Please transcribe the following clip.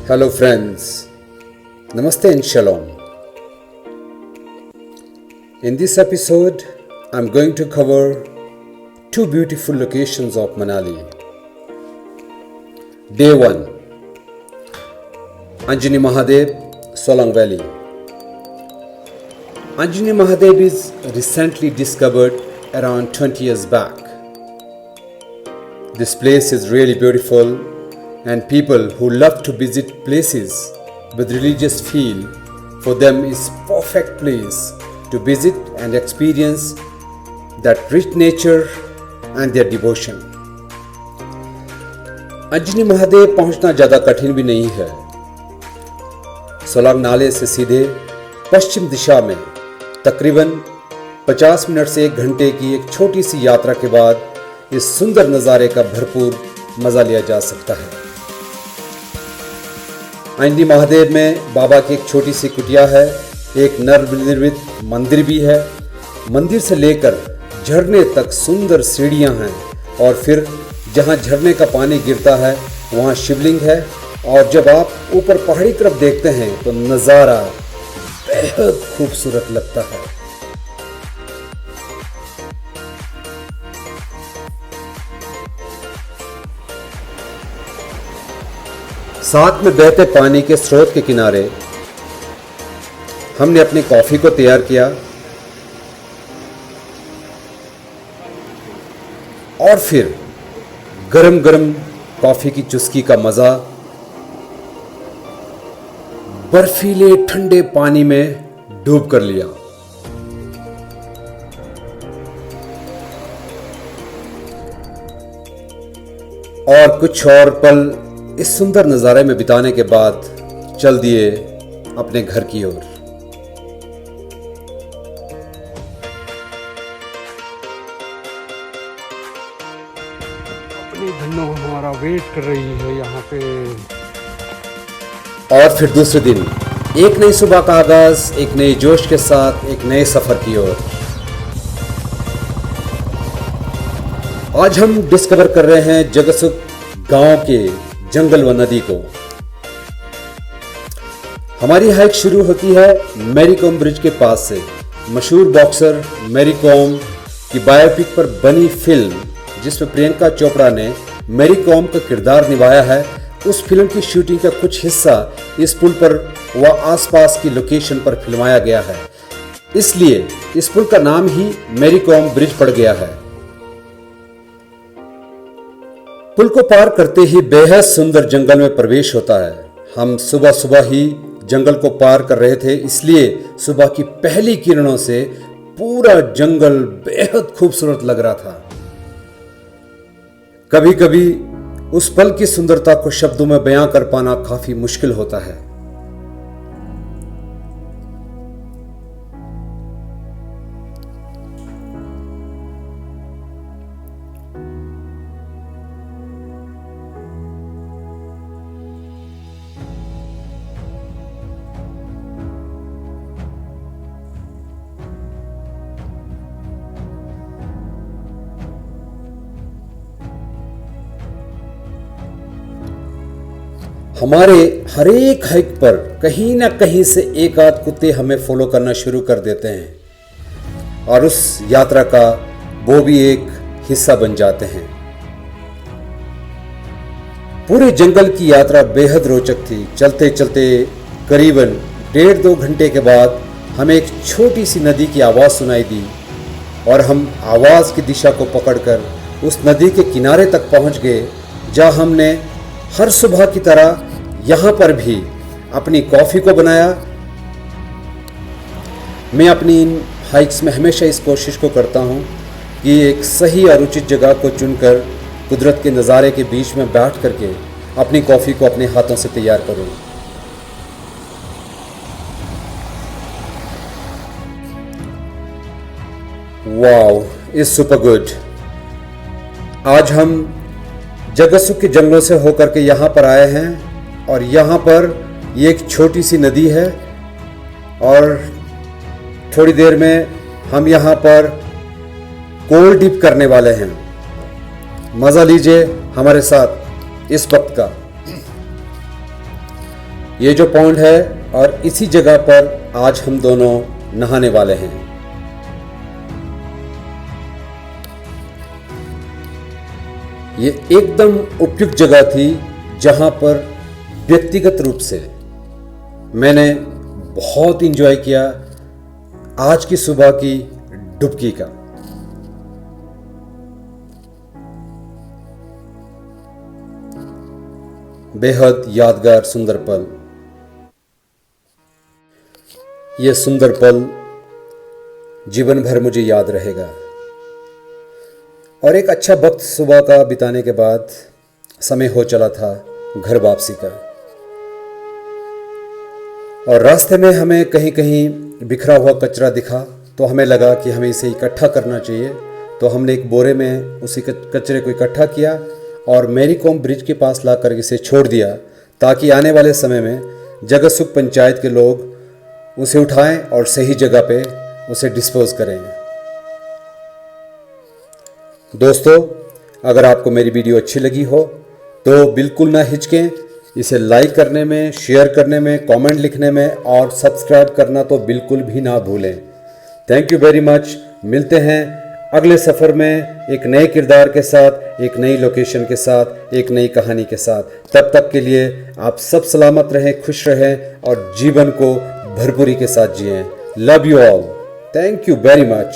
Hello friends, Namaste and Shalom. In this episode, I'm going to cover two beautiful locations of Manali. Day 1, Anjani Mahadev, Solang Valley. Anjani Mahadev is recently discovered around 20 years back. This place is really beautiful, and people who love to visit places with religious feel, for them is perfect place to visit and experience that rich nature and their devotion. Anjani Mahadev पहुंचना ज़्यादा कठिन भी नहीं है। सोलांग नाले से सीधे पश्चिम दिशा में तकरीबन 50 मिनट से 1 घंटे की एक छोटी सी यात्रा के बाद इस सुंदर नज़ारे का भरपूर मज़ा लिया जा सकता है। अंजनी महादेव में बाबा की एक छोटी सी कुटिया है, एक नवनिर्मित मंदिर भी है। मंदिर से लेकर झरने तक सुंदर सीढ़ियां हैं और फिर जहां झरने का पानी गिरता है वहां शिवलिंग है, और जब आप ऊपर पहाड़ी तरफ देखते हैं तो नज़ारा बेहद खूबसूरत लगता है। साथ में बहते पानी के स्रोत के किनारे हमने अपनी कॉफ़ी को तैयार किया और फिर गरम गरम कॉफ़ी की चुस्की का मज़ा बर्फीले ठंडे पानी में डूब कर लिया। और कुछ और पल इस सुंदर नज़ारे में बिताने के बाद चल दिए अपने घर की ओर। अपनी धन्नो हमारा वेट कर रही है यहाँ पे। और फिर दूसरे दिन एक नई सुबह का आगाज, एक नए जोश के साथ एक नए सफर की ओर। आज हम डिस्कवर कर रहे हैं जगतसुख गांव के जंगल व नदी को। हमारी हाइक शुरू होती है मैरी कॉम ब्रिज के पास से। मशहूर बॉक्सर मैरी कॉम की बायोपिक पर बनी फिल्म, जिसमें प्रियंका चोपड़ा ने मैरी कॉम का किरदार निभाया है, उस फिल्म की शूटिंग का कुछ हिस्सा इस पुल पर व आसपास की लोकेशन पर फिल्माया गया है। इसलिए इस पुल का नाम ही मैरी कॉम ब्रिज पड़ गया है। पुल को पार करते ही बेहद सुंदर जंगल में प्रवेश होता है। हम सुबह सुबह ही जंगल को पार कर रहे थे, इसलिए सुबह की पहली किरणों से पूरा जंगल बेहद खूबसूरत लग रहा था। कभी कभी उस पल की सुंदरता को शब्दों में बयां कर पाना काफी मुश्किल होता है। हमारे हर एक हाइक पर कहीं ना कहीं से एक आध कुत्ते हमें फॉलो करना शुरू कर देते हैं और उस यात्रा का वो भी एक हिस्सा बन जाते हैं। पूरे जंगल की यात्रा बेहद रोचक थी। चलते चलते करीबन 1.5-2 घंटे के बाद हमें एक छोटी सी नदी की आवाज़ सुनाई दी और हम आवाज़ की दिशा को पकड़कर उस नदी के किनारे तक पहुंच गए, जहां हमने हर सुबह की तरह यहाँ पर भी अपनी कॉफ़ी को बनाया। मैं अपनी इन हाइक्स में हमेशा इस कोशिश को करता हूँ कि एक सही और उचित जगह को चुनकर कुदरत के नज़ारे के बीच में बैठ करके अपनी कॉफ़ी को अपने हाथों से तैयार करूँ। Wow, is super good. आज हम जगतसुख के जंगलों से होकर के यहाँ पर आए हैं और यहाँ पर ये एक छोटी सी नदी है और थोड़ी देर में हम यहाँ पर कोल्ड डिप करने वाले हैं। मज़ा लीजिए हमारे साथ इस वक्त का। ये जो पॉन्ड है और इसी जगह पर आज हम दोनों नहाने वाले हैं। ये एकदम उपयुक्त जगह थी जहां पर व्यक्तिगत रूप से मैंने बहुत इंजॉय किया आज की सुबह की डुबकी का। बेहद यादगार सुंदर पल। यह सुंदर पल जीवन भर मुझे याद रहेगा। और एक अच्छा वक्त सुबह का बिताने के बाद समय हो चला था घर वापसी का। और रास्ते में हमें कहीं कहीं बिखरा हुआ कचरा दिखा तो हमें लगा कि हमें इसे इकट्ठा करना चाहिए। तो हमने एक बोरे में उसी कचरे को इकट्ठा किया और मैरी कॉम ब्रिज के पास लाकर इसे छोड़ दिया ताकि आने वाले समय में जगत सुख पंचायत के लोग उसे उठाएं और सही जगह पे उसे डिस्पोज करें। दोस्तों, अगर आपको मेरी वीडियो अच्छी लगी हो तो बिल्कुल ना हिचकें, इसे लाइक करने में, शेयर करने में, कमेंट लिखने में और सब्सक्राइब करना तो बिल्कुल भी ना भूलें। Thank you very much. मिलते हैं अगले सफ़र में एक नए किरदार के साथ, एक नई लोकेशन के साथ, एक नई कहानी के साथ। तब तक के लिए आप सब सलामत रहें, खुश रहें और जीवन को भरपूरी के साथ जिएं। Love you all. Thank you very much.